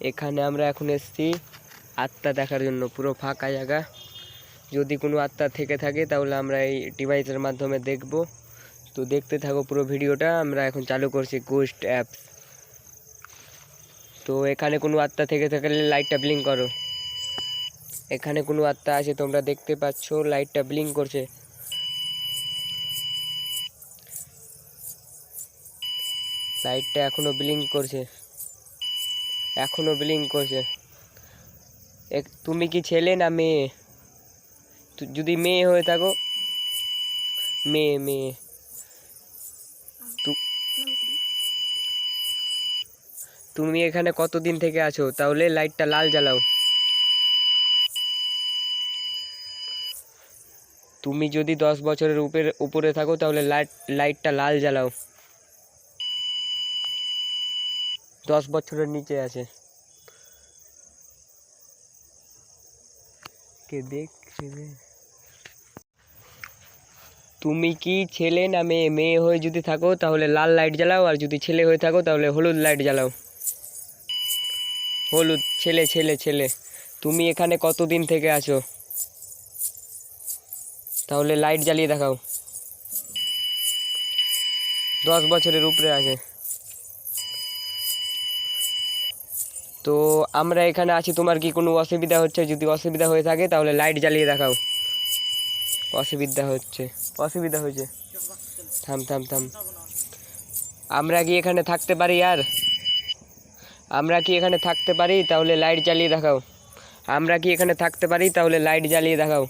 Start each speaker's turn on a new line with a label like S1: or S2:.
S1: এখানে আমরা এখন এসেছি আত্মা দেখার জন্য। পুরো ফাঁকা জায়গা, যদি কোনো আত্মা থেকে থাকে তাহলে আমরা এই ডিভাইসের মাধ্যমে দেখব। তো দেখতে থাকো পুরো ভিডিওটা। আমরা এখন চালু করছি গোস্ট অ্যাপস। তো এখানে কোনো আত্মা থেকে থাকলে লাইটটা ব্লিঙ্ক করো। এখানে কোনো আত্মা আছে, তোমরা দেখতে পাচ্ছ লাইটটা ব্লিঙ্ক করছে। লাইটটা এখনো ব্লিঙ্ক করছে, এখনো ব্লিঙ্ক করছে। তুমি কি ছেলে না মেয়ে? যদি মেয়ে হয়ে থাকো, মেয়ে মেয়ে, তুমি এখানে কতদিন থেকে আছো? তাহলে লাইটটা লাল জ্বালাও। তুমি যদি 10 বছরের উপরে থাকো তাহলে লাইটটা লাল জ্বালাও। 10 বছরের নিচে আছে কে দেখবে? তুমি কি ছেলে না মেয়ে? মেয়ে হয়ে যদি থাকো তাহলে লাল লাইট জ্বালাও, আর যদি ছেলে হয়ে থাকো তাহলে হলুদ লাইট জ্বালাও। হলুদ। ছেলে ছেলে ছেলে। তুমি এখানে কতদিন থেকে আছো? তাহলে লাইট জ্বালিয়ে দেখাও। 10 বছরের উপরে আছে। তো আমরা এখানে আছি, তোমার কি কোনো অসুবিধা হচ্ছে? যদি অসুবিধা হয়ে থাকে তাহলে লাইট জ্বালিয়ে দেখাও। অসুবিধা হচ্ছে, অসুবিধা হয়েছে। থাম থাম থাম। আমরা কি এখানে থাকতে পারি? আর আমরা কি এখানে থাকতে পারি? তাহলে লাইট জ্বালিয়ে দেখাও। আমরা কি এখানে থাকতে পারি? তাহলে লাইট জ্বালিয়ে দেখাও।